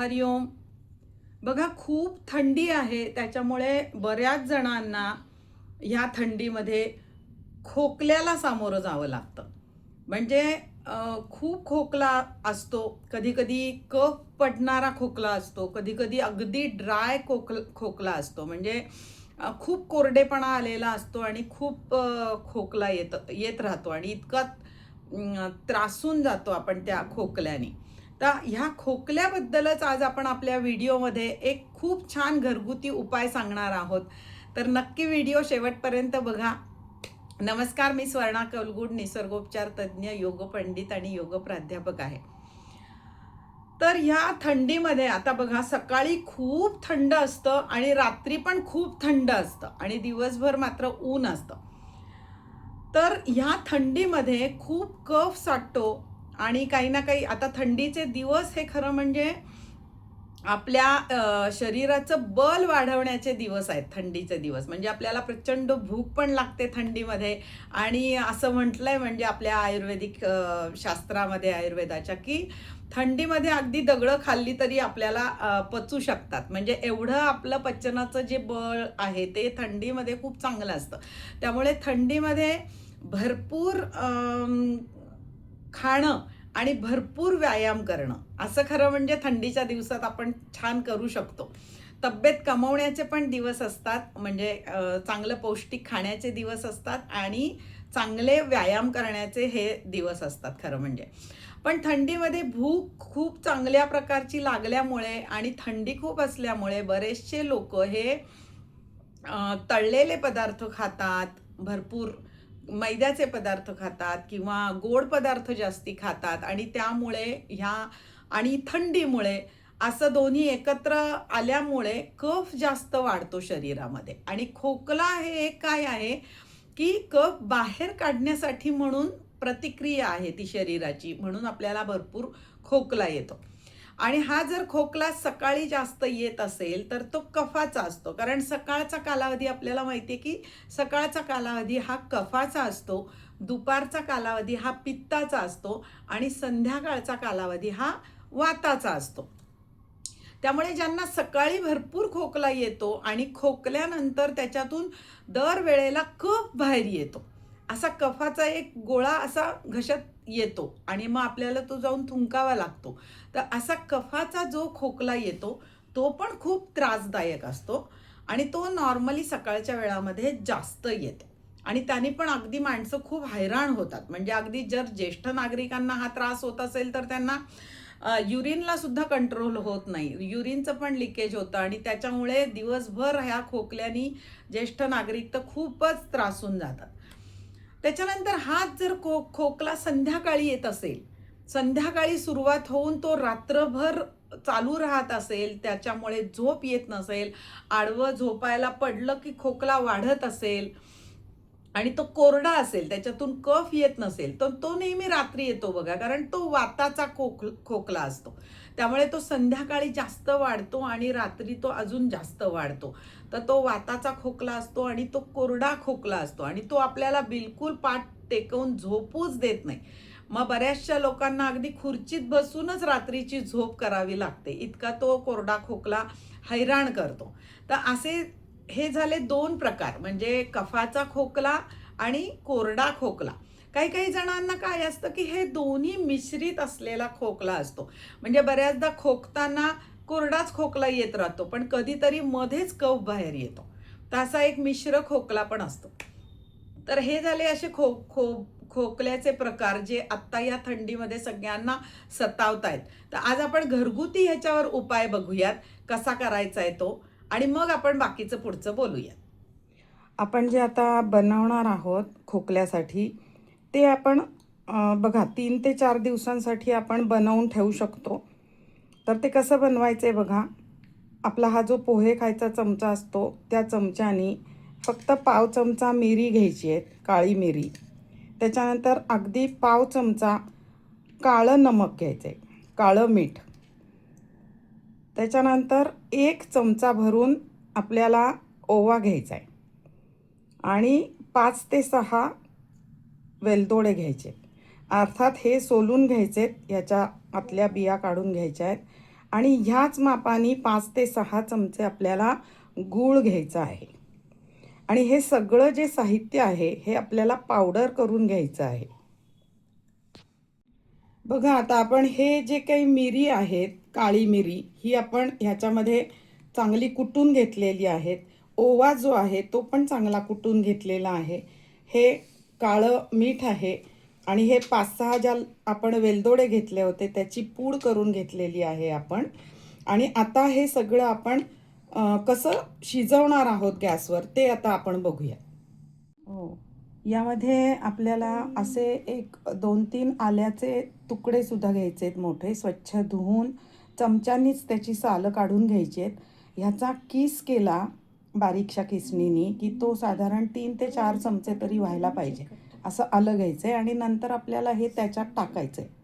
हरिओम. बघा, खूप थंडी आहे, त्याच्यामुळे बऱ्याच जणांना ह्या थंडीमध्ये खोकल्याला सामोरं जावं लागतं. म्हणजे खूप खोकला असतो, कधी-कधी कफ पडणारा खोकला असतो, कधी-कधी अगदी ड्राय खोकला असतो. म्हणजे खूप कोरडेपणा आलेला असतो आणि खूप खोकला येत राहतो आणि इतका त्रासून जातो आपण त्या खोकल्याने. तर ह्या खोकल्याबद्दलच आज आपण आपल्या व्हिडिओमध्ये एक खूप छान घरगुती उपाय सांगणार आहोत. तर नक्की व्हिडिओ शेवटपर्यंत बघा. नमस्कार, मी स्वर्णा कौलगुड, निसर्गोपचार तज्ज्ञ, योग पंडित आणि योग प्राध्यापक आहे. तर ह्या थंडीमध्ये आता बघा, सकाळी खूप थंड असतं आणि रात्री पण खूप थंड असतं आणि दिवसभर मात्र ऊन असतं. तर ह्या थंडीमध्ये खूप कफ साठतो आणि काही ना काही, आता थंडीचे दिवस हे खरं म्हणजे आपल्या शरीराचं बल वाढवण्याचे दिवस आहेत. थंडीचे दिवस म्हणजे आपल्याला प्रचंड भूक पण लागते थंडीमध्ये आणि असं म्हटलंय म्हणजे आपल्या आयुर्वेदिक शास्त्रामध्ये, आयुर्वेदाच्या, की थंडीमध्ये अगदी दगडं खाल्ली तरी आपल्याला पचू शकतात. म्हणजे एवढं आपलं पचनाचं जे बळ आहे ते थंडीमध्ये खूप चांगलं असतं. त्यामुळे थंडीमध्ये भरपूर खाणं आणि भरपूर व्यायाम करणं, असं खरं म्हणजे थंडीच्या दिवसात आपण छान करू शकतो. तब्येत कमवण्याचे पण दिवस असतात, म्हणजे चांगलं पौष्टिक खाण्याचे दिवस असतात आणि चांगले व्यायाम करण्याचे हे दिवस असतात खरं म्हणजे. पण थंडीमध्ये भूक खूप चांगल्या प्रकारची लागल्यामुळे आणि थंडी खूप असल्यामुळे बरेचसे लोक हे तळलेले पदार्थ खातात, भरपूर मैद्याचे पदार्थ खातात किंवा गोड पदार्थ जास्ती खातात आणि त्यामुळे ह्या आणि थंडीमुळे असं दोन्ही एकत्र आल्यामुळे कफ जास्त वाढतो शरीरामध्ये. आणि खोकला हे एक काय आहे, की कफ बाहेर काढण्यासाठी म्हणून प्रतिक्रिया आहे ती शरीराची, म्हणून आपल्याला भरपूर खोकला येतो. आणि हा जर खोकला सकाळी जास्त येत असेल तर तो कफाचा असतो, कारण सकाळचा कालावधी आपल्याला माहिती आहे की सकाळचा कालावधी हा कफाचा असतो, दुपारचा कालावधी हा पित्ताचा असतो आणि संध्याकाळचा कालावधी हा वाताचा असतो. त्यामुळे ज्यांना सकाळी भरपूर खोकला येतो आणि खोकल्यानंतर त्याच्यातून दरवेळेला कफ बाहेर येतो, असा कफाचा एक गोळा असा घशात येतो आणि मग आपल्याला तो जाऊन थुंकावा लागतो. तर असा कफाचा जो खोकला येतो तो पण खूप त्रासदायक असतो आणि तो नॉर्मली सकाळच्या वेळामध्ये जास्त येतो आणि त्याने पण अगदी माणसं खूप हैराण होतात. म्हणजे अगदी जर ज्येष्ठ नागरिकांना हा त्रास होत असेल तर त्यांना युरिनला सुद्धा कंट्रोल होत नाही, युरिनचं पण लिकेज होतं आणि त्याच्यामुळे दिवसभर ह्या खोकल्यानी ज्येष्ठ नागरिक तर खूपच त्रासून जातात. त्याच्यानंतर हाच जर खोकला संध्याकाळी येत असेल, संध्याकाळी सुरुवात होऊन तो रात्रभर चालू राहत असेल, त्याच्यामुळे झोप येत नसेल, आडवं झोपायला पडलं की खोकला वाढत असेल आणि तो कोरडा असेल, त्याच्यातून कफ येत नसेल, तर तो नेहमी रात्री येतो बघा, कारण तो वाताचा खोकला असतो. त्यामुळे तो संध्याकाळी जास्त वाढतो आणि रात्री तो अजून जास्त वाढतो. तर तो वाताचा खोकला असतो आणि तो कोरडा खोकला असतो आणि तो आपल्याला बिलकुल पाठ टेकवून झोपूच देत नाही. मग बऱ्याचशा लोकांना अगदी खुर्चीत बसूनच रात्रीची झोप करावी लागते, इतका तो कोरडा खोकला हैराण करतो. तर असे हे झाले दोन प्रकार, म्हणजे कफाचा खोकला आणि कोरडा खोकला. काही काही जणांना काय असतं की हे दोन्ही मिश्रित असलेला खोकला असतो. म्हणजे बऱ्याचदा खोकताना कोरडाच खोकला येत राहतो पण कधीतरी मध्येच कफ बाहेर येतो. तर असा एक मिश्र खोकला पण असतो. तर हे झाले असे खोकल्याचे प्रकार जे आत्ता या थंडीमध्ये सगळ्यांना सतावतायत. तर आज आपण घरगुती ह्याच्यावर उपाय बघूयात, कसा करायचा आहे तो, आणि मग आपण बाकीचं पुढचं बोलूया. आपण जे आता बनवणार आहोत खोकल्यासाठी ते आपण बघा 3 ते 4 दिवसांसाठी आपण बनवून ठेवू शकतो. तर ते कसं बनवायचं आहे बघा. आपला हा जो पोहे खायचा चमचा असतो त्या चमच्याने फक्त पाव चमचा मिरी घ्यायची आहे, काळी मिरी. त्याच्यानंतर अगदी पाव चमचा काळं नमक घ्यायचं आहे, काळं मीठ. त्याच्यानंतर 1 चमचा भरून आपल्याला ओवा घ्यायचा आहे आणि 5 ते 6 वेलदोडे घ्यायचे. अर्थात हे सोलून घ्यायचे, याच्या आतल्या बिया काढून घ्यायच्या आहेत. आणि ह्याच मापाने 5 ते 6 चमचे आपल्याला गूळ घ्यायचा आहे. आणि हे सगळं जे साहित्य आहे हे आपल्याला पावडर करून घ्यायचं आहे. बघा आता आपण हे जे काही मिरी आहेत, काळी मिरी ही आपण ह्याच्यामध्ये चांगली कुटून घेतलेली आहेत. ओवा जो आहे तो पण चांगला कुटून घेतलेला आहे. हे काळं मीठ आहे आणि हे 5-6 ज्या आपण वेलदोडे घेतले होते त्याची पूड करून घेतलेली आहे आपण. आणि आता हे सगळं आपण कसं शिजवणार आहोत गॅसवर ते आता आपण बघूया. हो. यामध्ये आपल्याला असे एक 2-3 आल्याचे तुकडे सुद्धा घ्यायचे आहेत मोठे, स्वच्छ धुवून चमच्यानीच त्याची सालं काढून घ्यायची आहेत. ह्याचा किस केला बारीकशा किसणीनी की तो साधारण 3 ते 4 चमचे तरी व्हायला पाहिजे. असं आलं घ्यायचं आहे आणि नंतर आपल्याला हे त्याच्यात टाकायचं आहे.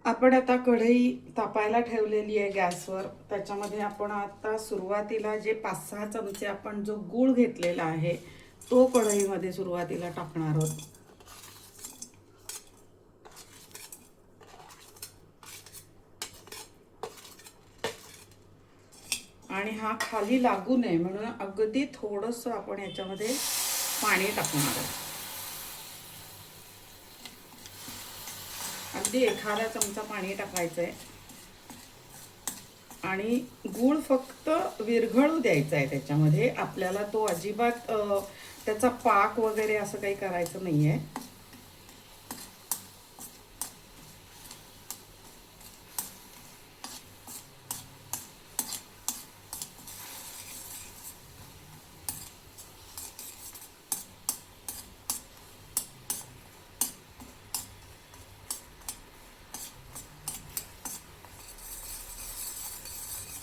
आपण आता कढई तापायला ठेवलेली आहे गॅसवर. त्याच्यामध्ये आपण आता सुरुवातीला जे 5-6 चमचे आपण जो गूळ घेतलेला आहे तो कढईमध्ये सुरुवातीला टाकणार आहोत. आणि हा खाली लागू नये म्हणून अगदी थोडंसं आपण याच्यामध्ये पाणी टाकणार आहोत. अगदी एखादा चमचा पाणी टाकायचं आहे आणि गूळ फक्त विरघळू द्यायचा आहे त्याच्यामध्ये. आपल्याला तो अजिबात त्याचा पाक वगैरे असं काही करायचं नाही आहे.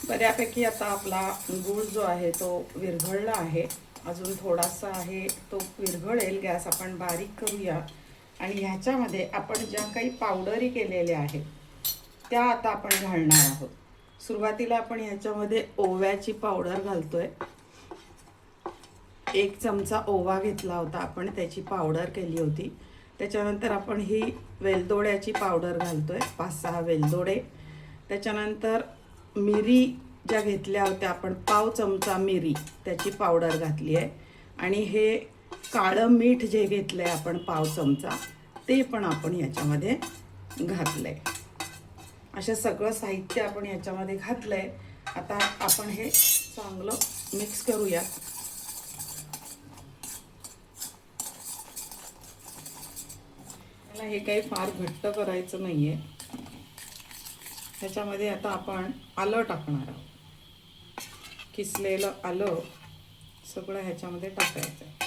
बऱ्यापैकी आता आपला गूळ जो आहे तो विरघळला आहे. अजून थोडासा आहे तो विरघळेल. गॅस आपण बारीक करूया आणि ह्याच्यामध्ये आपण ज्या काही पावडरी केलेल्या आहेत त्या आता आपण घालणार आहोत. सुरुवातीला आपण ह्याच्यामध्ये ओव्याची पावडर घालतोय. 1 चमचा ओवा घेतला होता आपण, त्याची पावडर केली होती. त्याच्यानंतर आपण ही वेलदोड्याची पावडर घालतोय, 5-6 वेलदोडे. त्याच्यानंतर मिरी ज्या घेतल्या होत्या आपण, 1/2 चमचा मिरी त्याची पावडर घातली आहे. आणि हे काळं मीठ जे घेतलं आहे आपण 1/2 चमचा ते पण आपण याच्यामध्ये घातलं आहे. असं सगळं साहित्य आपण याच्यामध्ये घातलं आहे. आता आपण हे चांगलं मिक्स करूया. हे काही फार घट्ट करायचं नाही आहे. ह्याच्यामध्ये आता आपण आलं टाकणार आहोत. किसलेलं आलं सगळं ह्याच्यामध्ये टाकायचं आहे.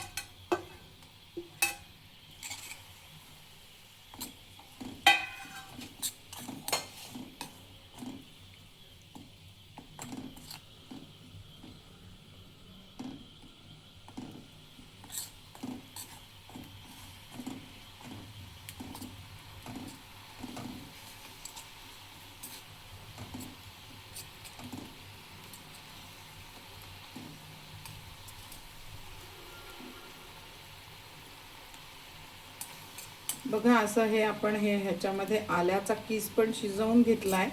बघा असं हे आपण ह्याच्यामध्ये आल्याचा किस पण शिजवून घेतलाय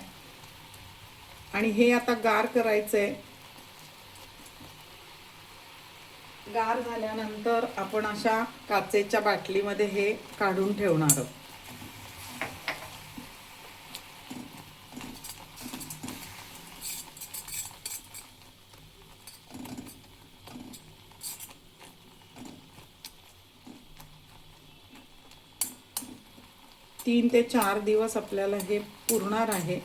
आणि हे आता गार करायचंय. गार झाल्यानंतर आपण अशा काचेच्या बाटलीमध्ये हे काढून ठेवणार आहोत. तीन ते 4 दिवस आपल्याला हे पुरणार आहे.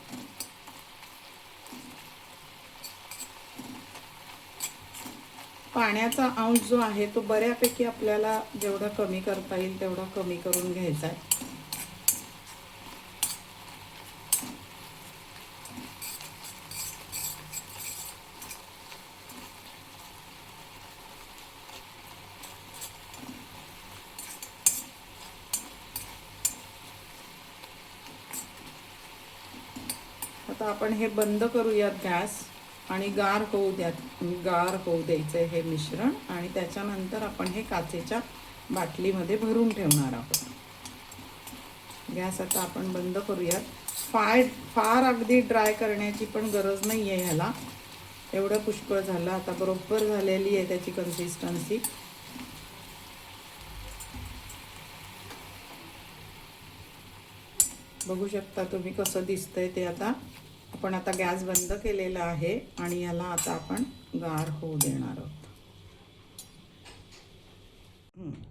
पाण्याचा अंश जो आहे तो बऱ्यापैकी आपल्याला जेवढा कमी करता येईल तेवढा कमी करून घ्यायचा आहे. आता आपण हे बंद करूयात गॅस आणि गार होऊ द्यायचं हे मिश्रण. आणि त्याच्यानंतर आपण हे काचेच्या बाटलीमध्ये भरून ठेवणार आहोत. गॅस आता आपण बंद करूयात. फार अगदी ड्राय करण्याची पण गरज नाही आहे ह्याला. एवढं पुष्कळ झालं. आता बरोबर झालेली आहे त्याची कन्सिस्टन्सी. बघू शकता तुम्ही कसं दिसतंय ते. आता आपण गॅस बंद केलेला आहे आणि याला आता आपण गार होऊ देणार आहोत.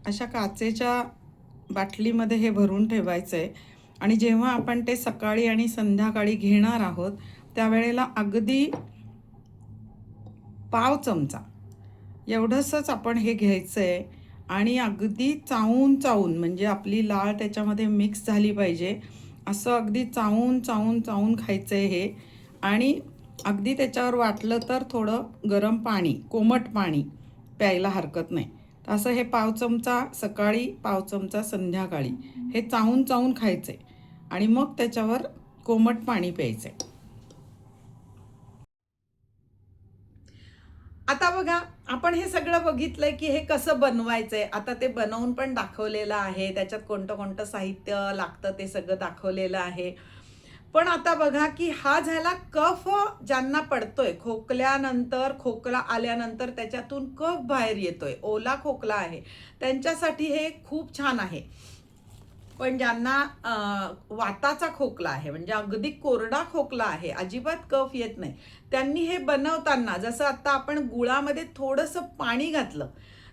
अशा काचेच्या बाटलीमध्ये हे भरून ठेवायचं आहे आणि जेव्हा आपण ते सकाळी आणि संध्याकाळी घेणार आहोत त्यावेळेला अगदी पाव चमचा एवढंसंच आपण हे घ्यायचं आहे आणि अगदी चावून चावून, म्हणजे आपली लाळ त्याच्यामध्ये मिक्स झाली पाहिजे असं अगदी चावून चावून चावून खायचं आहे हे. आणि अगदी त्याच्यावर वाटलं तर थोडं गरम पाणी, कोमट पाणी प्यायला हरकत नाही. असं हे पाव चमचा सकाळी, पाव चमचा संध्याकाळी हे चावून चावून खायचे आणि मग त्याच्यावर कोमट पाणी प्यायचे. आता बघा, आपण हे सगळं बघितलंय की हे कसं बनवायचंय. आता ते बनवून पण दाखवलेलं आहे, त्याच्यात कोणतं कोणतं साहित्य लागतं ते सगळं दाखवलेलं आहे. पण आता बघा की हा झाला कफ ज्यांना पडतोय, खोकल्यानंतर, खोकला आल्यानंतर त्याच्यातून कफ बाहेर येतोय, ओला खोकला आहे, त्यांच्यासाठी हे खूप छान आहे. पण ज्यांना वाताचा खोकला आहे, म्हणजे अगदी कोरडा खोकला आहे, अजिबात कफ येत नाही, त्यांनी हे बनवताना जसं आता आपण गुळामध्ये थोडंसं पाणी घातलं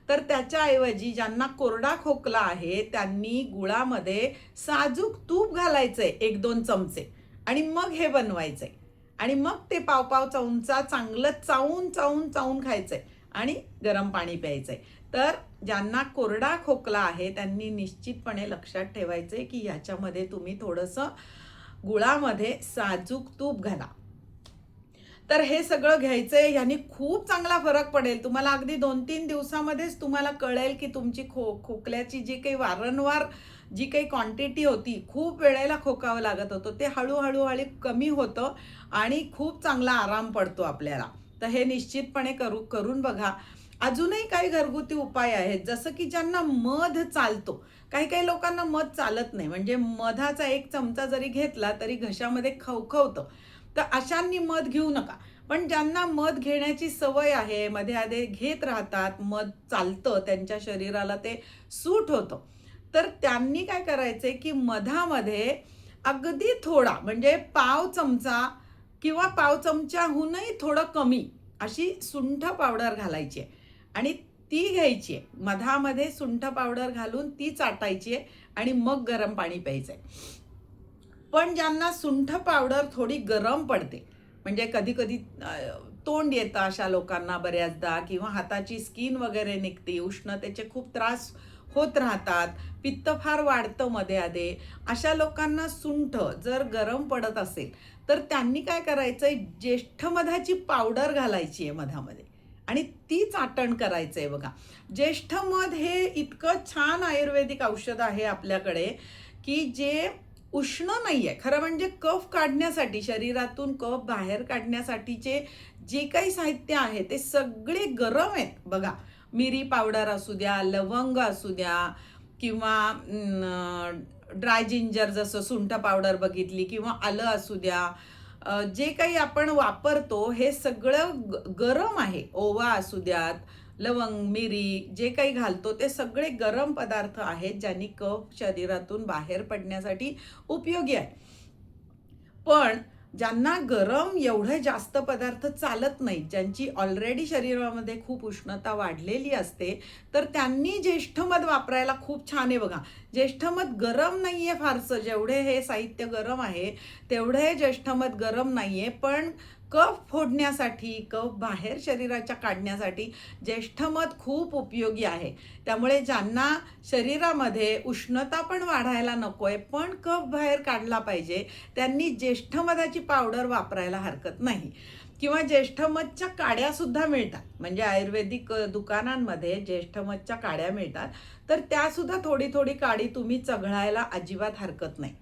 तर त्याच्याऐवजी ज्यांना कोरडा खोकला आहे त्यांनी गुळामध्ये साजूक तूप घालायचंय 1-2 चमचे आणि मग हे बनवायचंय आणि मग ते पाव पाव चमचा चांगलं चावून चावून चावून खायचंय आणि गरम पाणी प्यायचंय. तर ज्यांना कोरडा खोकला आहे त्यांनी निश्चितपणे लक्षात ठेवायचंय की ह्याच्यामध्ये तुम्ही थोडंसं गुळामध्ये साजूक तूप घाला. तर हे सगळं घ्यायचंय, ह्यानी खूप चांगला फरक पडेल तुम्हाला. अगदी 2-3 दिवसामध्येच तुम्हाला कळेल की तुमची खोकल्याची जी काही वारंवार जी काही क्वांटिटी होती, खूप वेळेला खोकावं लागत होतं, ते हळूहळू कमी होतं आणि खूप चांगला आराम पडतो आपल्याला. तर हे निश्चितपणे करून बघा. अजूनही काही घरगुती उपाय आहेत, जसं की ज्यांना मध चालतो, काही काही लोकांना मध चालत नाही, म्हणजे मधाचा 1 चमचा जरी घेतला तरी घशामध्ये खवखवतं, तर अशांनी मध घेऊ नका. पण ज्यांना मध घेण्याची सवय आहे, मध्ये आधे घेत राहतात, मध चालतं, त्यांच्या शरीराला ते सूट होतं, तर त्यांनी काय करायचंय की मधामध्ये अगदी थोडा, म्हणजे पाव चमचा किंवा पाव चमच्याहूनही थोडं कमी अशी सुंठ पावडर घालायची आहे आणि ती घ्यायची आहे. मधामध्ये सुंठ पावडर घालून ती चाटायची आहे आणि मग गरम पाणी प्यायचंय. पण ज्यांना सुंठ पावडर थोडी गरम पडते, म्हणजे कधी कधी तोंड येतं अशा लोकांना बऱ्याचदा, किंवा हाताची स्किन वगैरे निघते, उष्णतेचे खूप त्रास होत राहतात, पित्त फार वाढतं मध्ये आधे, अशा लोकांना सुंठ जर गरम पडत असेल तर त्यांनी काय करायचंय, ज्येष्ठ मधाची पावडर घालायची आहे मधामध्ये आणि ती चाटण करायचंय. बघा, ज्येष्ठ मध हे इतकं छान आयुर्वेदिक औषध आहे आपल्याकडे की जे उष्ण नाहीये. खरं म्हणजे कफ काढण्यासाठी, शरीरातून कफ बाहेर काढण्यासाठीचे जे काही साहित्य आहे ते सगळे गरम आहेत. बघा, मिरी पावडर असू द्या, लवंग असू द्या, किंवा ड्राय जिंजर जसं सुंठ पावडर बघितली, किंवा आलं असू द्या, जे काही आपण वापरतो हे सगळं गरम आहे. ओवा असू द्यात, लवंग, मिरी, जे काही घालतो ते सगळे गरम पदार्थ आहेत, ज्यांनी कफ शरीरातून बाहेर पडण्यासाठी उपयोगी आहे. पण ज्यांना गरम एवढे जास्त पदार्थ चालत नाहीत, ज्यांची ऑलरेडी शरीरामध्ये खूप उष्णता वाढलेली असते, तर त्यांनी ज्येष्ठ मध वापरायला खूप छान आहे. बघा, ज्येष्ठ मध गरम नाहीये फारसं, जेवढे हे साहित्य गरम आहे तेवढे ज्येष्ठ मध गरम नाहीये, पण कफ फोडण्यासाठी, कफ बाहेर शरीराच्या काढण्यासाठी ज्येष्ठ मध खूप उपयोगी आहे. त्यामुळे ज्यांना शरीरामध्ये उष्णता पण वाढायला नकोय पण कफ बाहेर काढला पाहिजे, त्यांनी ज्येष्ठ मधाची पावडर वापरायला हरकत नाही. किंवा ज्येष्ठ मधच्या काड्या सुद्धा मिळतात, म्हणजे आयुर्वेदिक दुकानांमध्ये ज्येष्ठ मधच्या काड्या मिळतात, तर त्या सुद्धा थोडी थोडी काडी तुम्ही चघळायला अजिबात हरकत नाही.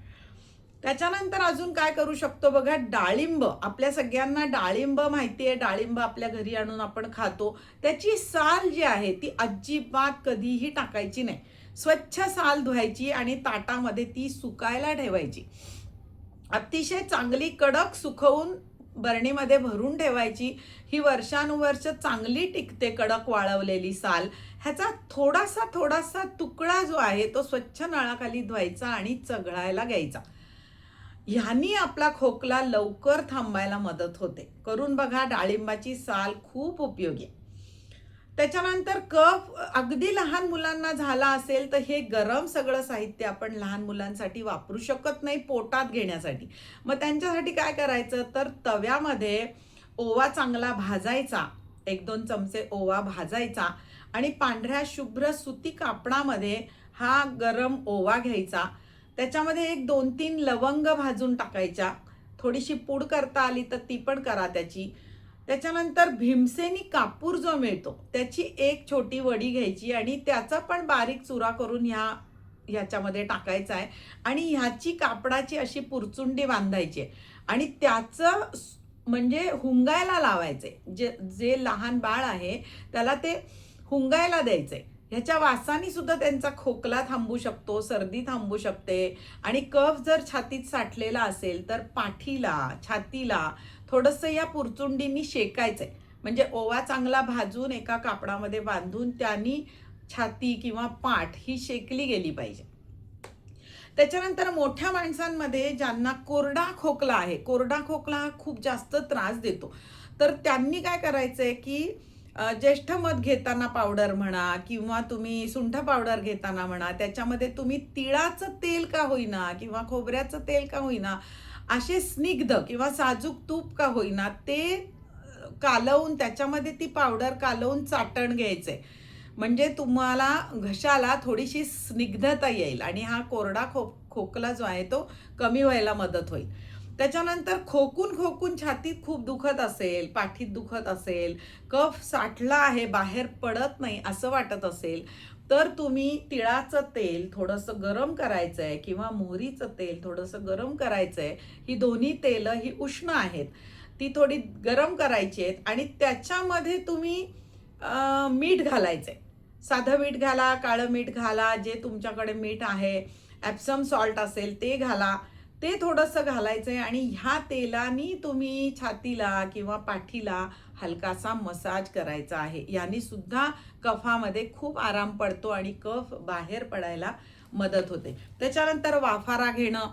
त्याच्यानंतर अजून काय करू शकतो बघा, डाळिंब. आपल्या सगळ्यांना डाळिंब माहिती आहे, डाळिंब आपल्या घरी आणून आपण खातो. त्याची साल जी आहे ती अजिबात कधीही टाकायची नाही. स्वच्छ साल धुवायची आणि ताटामध्ये ती सुकायला ठेवायची. अतिशय चांगली कडक सुकवून बरणीमध्ये भरून ठेवायची. ही वर्षानुवर्ष चांगली टिकते कडक वाळवलेली साल. ह्याचा थोडासा थोडासा तुकडा जो आहे तो स्वच्छ नळाखाली धुवायचा आणि चघळायला घ्यायचा. ह्यानी आपला खोकला लवकर थांबायला मदत होते. करून बघा, डाळिंबाची साल खूप उपयोगी आहे. त्याच्यानंतर कफ अगदी लहान मुलांना झाला असेल तर हे गरम सगळं साहित्य आपण लहान मुलांसाठी वापरू शकत नाही पोटात घेण्यासाठी. मग त्यांच्यासाठी काय करायचं, तर तव्यामध्ये ओवा चांगला भाजायचा, 1-2 चमचे ओवा भाजायचा आणि पांढऱ्या शुभ्र सुती कापडामध्ये हा गरम ओवा घ्यायचा. त्याच्यामध्ये 1-2-3 लवंग भाजून टाकायच्या. थोडीशी पूड करता आली तर ती पण करा त्याची. त्याच्यानंतर भीमसेनी कापूर जो मिळतो त्याची एक छोटी वडी घ्यायची आणि त्याचा पण बारीक चुरा करून ह्याच्यामध्ये टाकायचा आहे आणि ह्याची कापडाची अशी पुरचुंडी बांधायची आहे आणि त्याचं म्हणजे हुंगायला लावायचे. जे लहान बाळ आहे त्याला ते हुंगायला द्यायचंय. ह्याच्या वासानी सुद्धा त्यांचा खोकला थांबू शकतो, सर्दी थांबू शकते. आणि कफ जर छातीत साठलेला असेल तर पाठीला, छातीला थोडंसं या पुरचुंडींनी शेकायचंय. म्हणजे ओवा चांगला भाजून एका कापडामध्ये बांधून त्यांनी छाती किंवा पाठ ही शेकली गेली पाहिजे. त्याच्यानंतर मोठ्या माणसांमध्ये ज्यांना कोरडा खोकला आहे, कोरडा खोकला हा खूप जास्त त्रास देतो, तर त्यांनी काय करायचंय की ज्येष्ठ मध घेताना पावडर म्हणा किंवा तुम्ही सुंठ पावडर घेताना म्हणा, त्याच्यामध्ये तुम्ही तिळाचं तेल का होईना किंवा खोबऱ्याचं तेल का होईना, असे स्निग्ध किंवा साजूक तूप का होईना ते कालवून त्याच्यामध्ये ती पावडर कालवून चाटण घ्यायचंय. म्हणजे तुम्हाला घशाला थोडीशी स्निग्धता येईल आणि हा कोरडा खोकला जो आहे तो कमी व्हायला मदत होईल. त्याच्यानंतर खोकून खोकून छातीत खूप दुखत असेल, पाठीत दुखत असेल, कफ साठला आहे, बाहेर पडत नाही असं वाटत असेल, तर तुम्ही तिळाचं तेल थोडंसं गरम करायचं आहे किंवा मोहरीचं तेल थोडंसं गरम करायचं आहे. ही दोन्ही तेलं ही उष्ण आहेत, ती थोडी गरम करायची आहेत आणि त्याच्यामध्ये तुम्ही मीठ घालायचं आहे. साधं मीठ घाला, काळं मीठ घाला, जे तुमच्याकडे मीठ आहे, ॲप्सम सॉल्ट असेल ते घाला. ते थोडंसं घालायचं आहे आणि ह्या तेलानी तुम्ही छातीला किंवा पाठीला हलकासा मसाज करायचा आहे. याने सुद्धा कफामध्ये खूप आराम पडतो आणि कफ बाहेर पडायला मदत होते. त्याच्यानंतर वाफारा घेणं,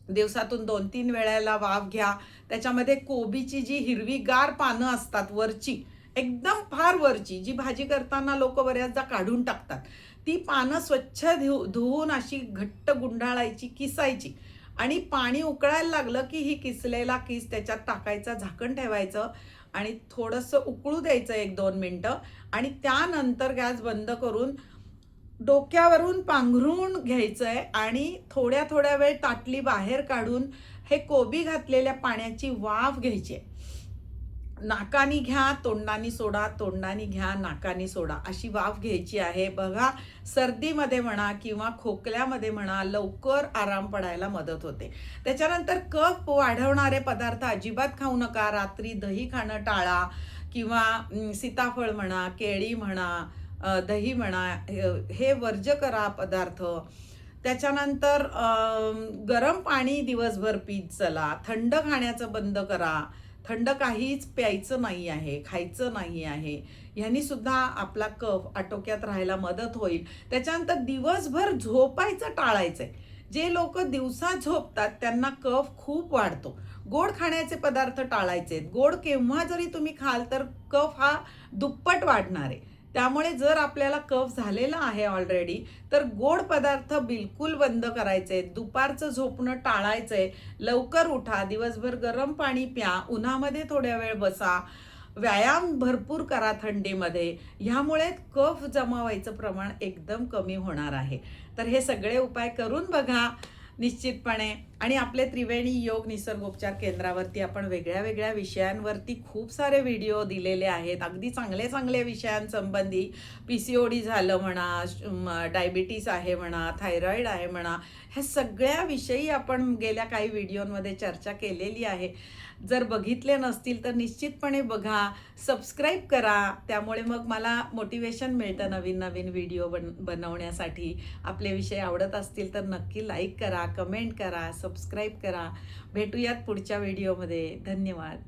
दिवसातून 2-3 वेळेला वाफ घ्या. त्याच्यामध्ये कोबीची जी हिरवीगार पानं असतात वरची, एकदम फार वरची, जी भाजी करताना लोक बऱ्याचदा काढून टाकतात, ती पानं स्वच्छ धुवून अशी घट्ट गुंडाळायची, किसायची आणि पाणी उकळायला लागलं की ही किसलेला किस त्याच्यात टाकायचा, झाकण ठेवायचं आणि थोडंसं उकळू द्यायचं 1-2 मिनटं आणि त्यानंतर गॅस बंद करून डोक्यावरून पांघरून घ्यायचंय आणि थोड्या थोड्या वेळ ताटली बाहेर काढून हे कोबी घातलेल्या पाण्याची वाफ घ्यायची. नाकानी घ्या, तोंडानी सोडा, तोंडानी घ्या, नाकानी सोडा, अशी वाफ घ्यायची आहे. बघा, सर्दीमध्ये म्हणा किंवा खोकल्यामध्ये म्हणा लवकर आराम पडायला मदत होते. त्याच्यानंतर कफ वाढवणारे पदार्थ अजिबात खाऊ नका. रात्री दही खाणं टाळा किंवा सीताफळ म्हणा, केळी म्हणा, दही म्हणा, हे वर्ज्य करा पदार्थ. त्याच्यानंतर गरम पाणी दिवसभर पीत चला. थंड खाण्याचं बंद करा. थंड काहीच प्यायचं नाही आहे, खायचं नाही आहे. ह्यानी सुद्धा आपला कफ आटोक्यात राहायला मदत होईल. त्याच्यानंतर दिवसभर झोपायचं टाळायचंय. जे लोक दिवसा झोपतात त्यांना कफ खूप वाढतो. गोड खाण्याचे पदार्थ टाळायचे. गोड केव्हा जरी तुम्ही खाल तर कफ हा दुप्पट वाढणार आहे. त्यामुळे जर आपल्याला कफ झालेला आहे ऑलरेडी तर गोड पदार्थ बिलकुल बंद करायचे. दुपारचं झोपणं टाळायचंय. लवकर उठा, दिवसभर गरम पाणी प्या, उन्हामध्ये थोड्या वेळ बसा, व्यायाम भरपूर करा थंडीमध्ये. ह्यामुळे कफ जमा व्हायचं प्रमाण एकदम कमी होणार आहे. तर हे सगळे उपाय करून बघा. निश्चितपणे. आणि आपले त्रिवेणी योग निसर्गोपचार केंद्रावरती आपण वेगळ्या वेगळ्या विषयांवरती खूप सारे व्हिडिओ दिलेले आहेत. अगदी चांगले चांगले विषयांसंबंधी, PCOD झालं म्हणा, डायबिटीस आहे म्हणा, थायरॉईड आहे म्हणा, ह्या सगळ्या विषयी आपण गेल्या काही व्हिडिओमध्ये चर्चा केलेली आहे. जर बघितले नसतील तर निश्चितपणे बघा, सबस्क्राईब करा. त्यामुळे मग मला मोटिवेशन मिळतं नवीन नवीन व्हिडिओ बनवण्यासाठी. आपले विषय आवडत असतील तर नक्की लाईक करा, कमेंट करा, सबस्क्राईब करा. भेटूयात पुढच्या व्हिडिओमध्ये. धन्यवाद.